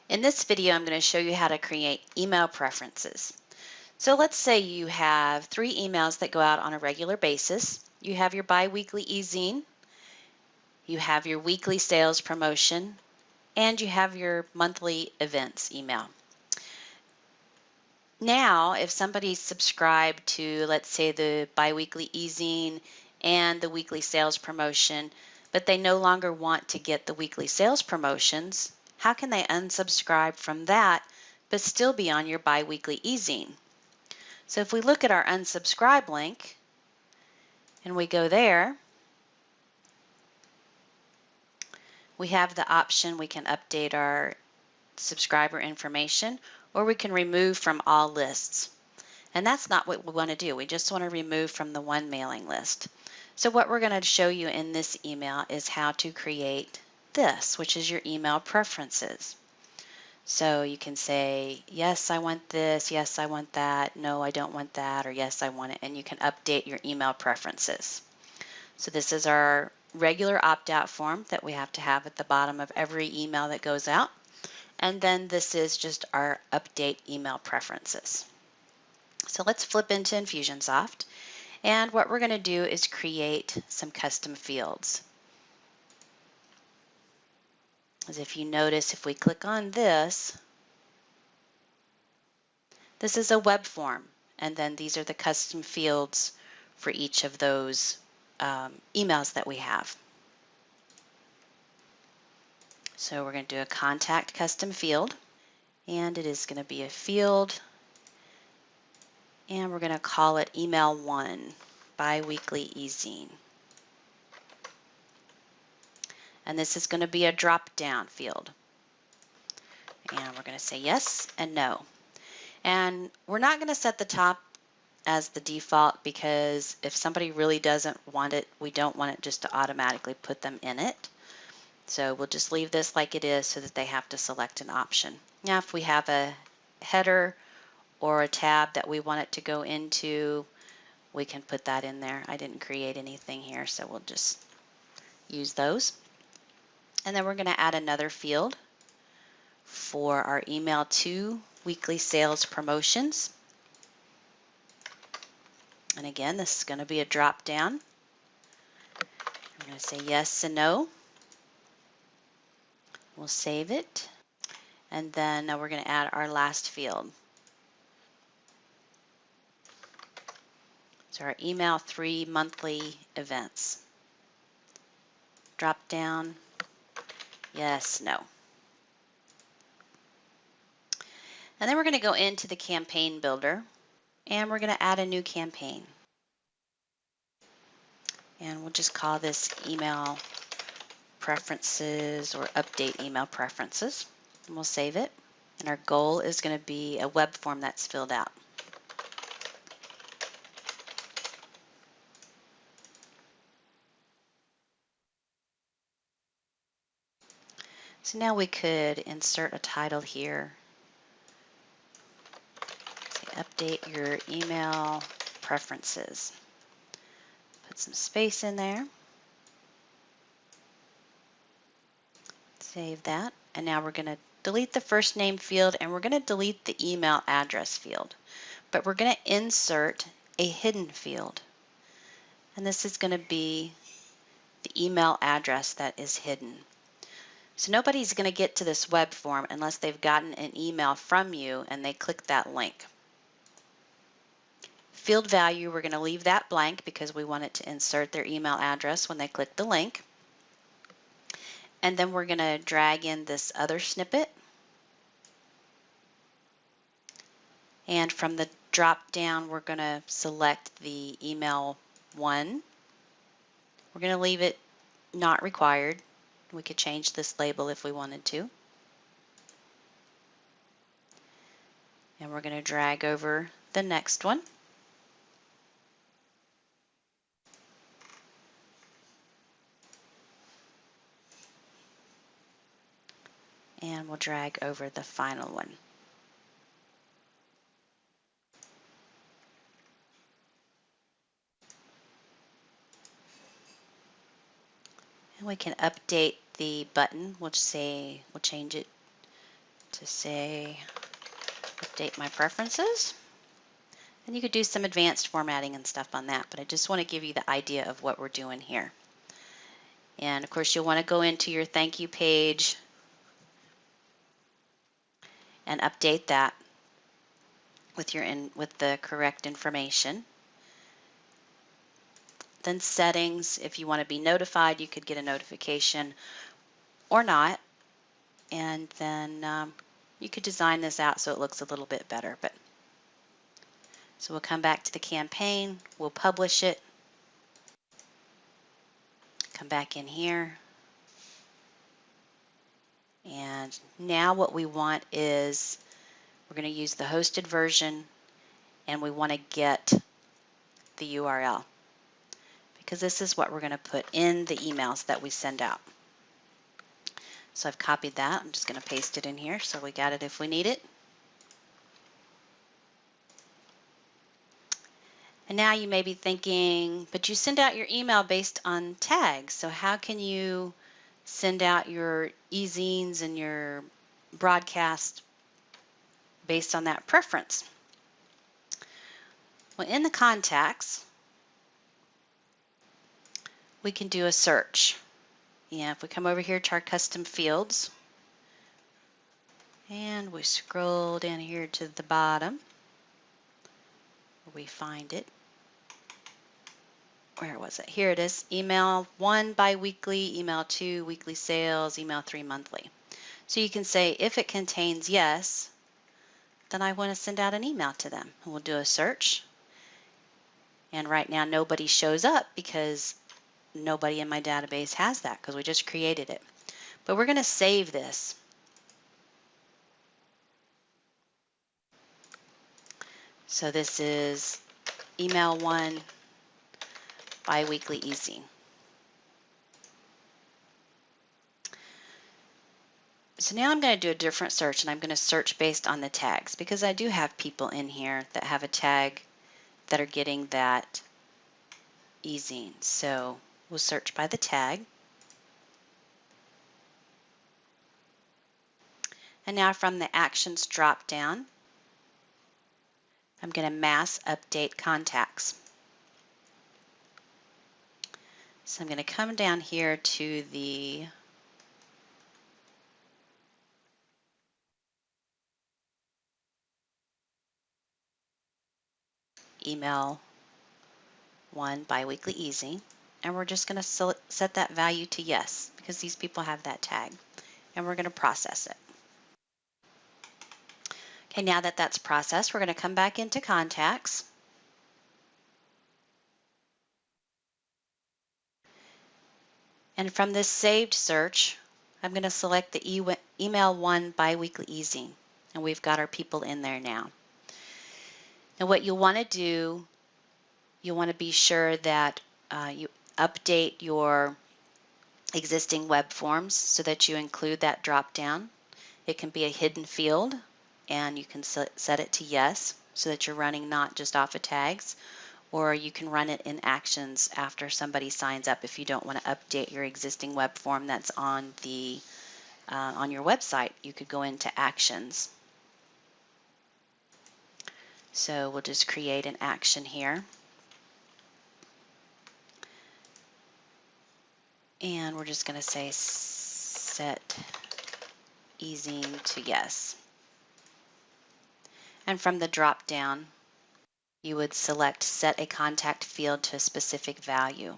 In this video, I'm going to show you how to create email preferences. So let's say you have 3 emails that go out on a regular basis. You have your biweekly e-zine, you have your weekly sales promotion, and you have your monthly events email. Now, if somebody's subscribed to, let's say, the biweekly e-zine and the weekly sales promotion, but they no longer want to get the weekly sales promotions, how can they unsubscribe from that but still be on your biweekly e-zine? So if we look at our unsubscribe link and we go there, we have the option we can update our subscriber information, or we can remove from all lists. And that's not what we want to do. We just want to remove from the one mailing list. So what we're going to show you in this email is how to create this, which is your email preferences. So you can say, yes, I want this, yes, I want that, no, I don't want that, or yes, I want it, and you can update your email preferences. So this is our regular opt-out form that we have to have at the bottom of every email that goes out. And then this is just our update email preferences. So let's flip into Infusionsoft. And what we're going to do is create some custom fields. As if you notice, if we click on this, this is a web form. And then these are the custom fields for each of those emails that we have. So we're going to do a contact custom field. And it is going to be a field. And we're going to call it email 1, biweekly e-zine. And this is going to be a drop-down field. And we're going to say yes and no. And we're not going to set the top as the default because if somebody really doesn't want it, we don't want it just to automatically put them in it. So we'll just leave this like it is so that they have to select an option. Now if we have a header or a tab that we want it to go into, we can put that in there. I didn't create anything here, so we'll just use those. And then we're going to add another field for our email 2 weekly sales promotions. And again, this is going to be a drop down. I'm going to say yes and no. We'll save it. And then we're going to add our last field. So our email 3 monthly events. Drop down, yes, no. And then we're going to go into the campaign builder and we're going to add a new campaign. And we'll just call this email preferences or update email preferences. And we'll save it. And our goal is going to be a web form that's filled out. So now we could insert a title here. Say, update your email preferences. Put some space in there. Save that. And now we're going to delete the first name field and we're going to delete the email address field. But we're going to insert a hidden field. And this is going to be the email address that is hidden. So nobody's going to get to this web form unless they've gotten an email from you and they click that link. Field value, we're going to leave that blank because we want it to insert their email address when they click the link. And then we're going to drag in this other snippet. And from the drop down, we're going to select the email 1. We're going to leave it not required. We could change this label if we wanted to. And we're going to drag over the next one. And we'll drag over the final one. And we can update the button. We'll change it to say update my preferences. And you could do some advanced formatting and stuff on that, but I just want to give you the idea of what we're doing here. And of course, you'll want to go into your thank you page and update that with the correct information. Then settings, if you want to be notified, you could get a notification or not. And then you could design this out so it looks a little bit better. So we'll come back to the campaign, we'll publish it, come back in here. And now what we want is we're going to use the hosted version, and we want to get the URL because this is what we're going to put in the emails that we send out. So I've copied that. I'm just going to paste it in here so we got it if we need it. And now you may be thinking, but you send out your email based on tags, so how can you send out your e-zines and your broadcast based on that preference? Well, in the contacts, we can do a search. Yeah, if we come over here to our custom fields, and we scroll down here to the bottom, we find it. Where was it? Here it is. Email 1 biweekly, email 2 weekly sales, email 3 monthly. So you can say if it contains yes, then I want to send out an email to them. And we'll do a search. And right now nobody shows up because nobody in my database has that because we just created it. But we're going to save this. So this is email 1 biweekly e-zine. So now I'm going to do a different search, and I'm going to search based on the tags because I do have people in here that have a tag that are getting that e-zine. So we'll search by the tag. And now from the actions drop down, I'm going to mass update contacts. So I'm going to come down here to the email 1 biweekly e-zine, and we're just going to set that value to yes because these people have that tag, and we're going to process it. Okay, now that that's processed, we're going to come back into contacts. And from this saved search, I'm going to select the email 1 biweekly e-zine, and we've got our people in there now. Now what you'll want to do, you want to be sure that you update your existing web forms so that you include that drop down. It can be a hidden field, and you can set it to yes so that you're running not just off of tags, or you can run it in actions after somebody signs up if you don't want to update your existing web form that's on the on your website. You could go into actions. So we'll just create an action here. And we're just going to say set e-zine to yes. And from the drop down, you would select set a contact field to a specific value.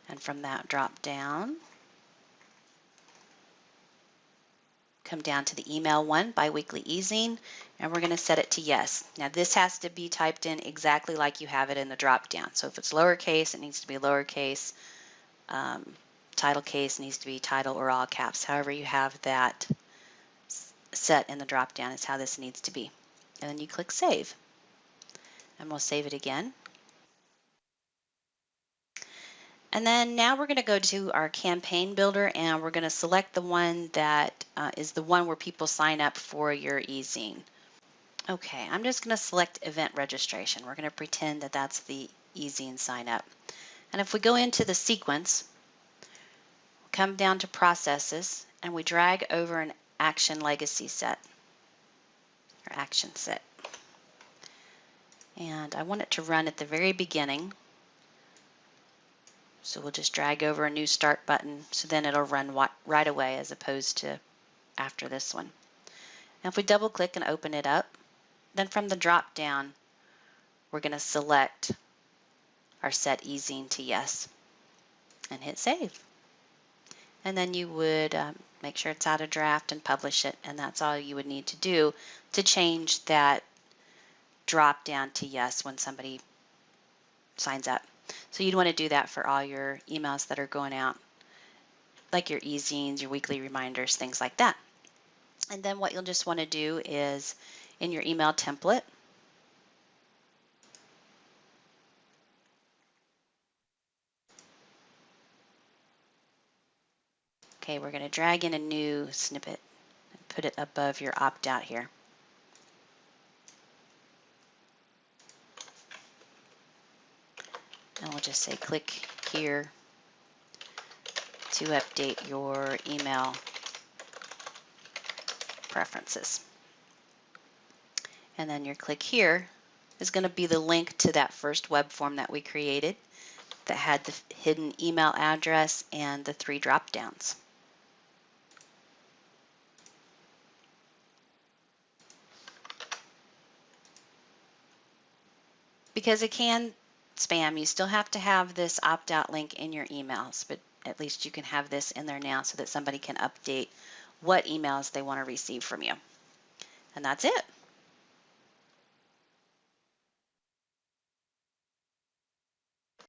And from that drop down, come down to the email 1 biweekly e-zine, and we're going to set it to yes. Now this has to be typed in exactly like you have it in the drop down. So if it's lowercase, it needs to be lowercase. Title case needs to be title or all caps. However you have that set in the drop down is how this needs to be. And then you click save. And we'll save it again. And then now we're going to go to our campaign builder, and we're going to select the one that is the one where people sign up for your e-zine. Okay, I'm just going to select event registration. We're going to pretend that that's the e-zine sign up. And if we go into the sequence, come down to processes, and we drag over an action legacy set or action set. And I want it to run at the very beginning. So we'll just drag over a new start button so then it'll run right away as opposed to after this one. And if we double click and open it up, then from the drop down, we're going to select our set ezine to yes and hit save. And then you would make sure it's out of draft and publish it, and that's all you would need to do to change that drop down to yes when somebody signs up. So you'd want to do that for all your emails that are going out, like your ezines, your weekly reminders, things like that. And then what you'll just want to do is in your email template, okay, we're going to drag in a new snippet and put it above your opt-out here. And we'll just say click here to update your email preferences. And then your click here is going to be the link to that first web form that we created that had the hidden email address and the 3 drop downs. Because it can spam, you still have to have this opt-out link in your emails, but at least you can have this in there now so that somebody can update what emails they want to receive from you. And that's it.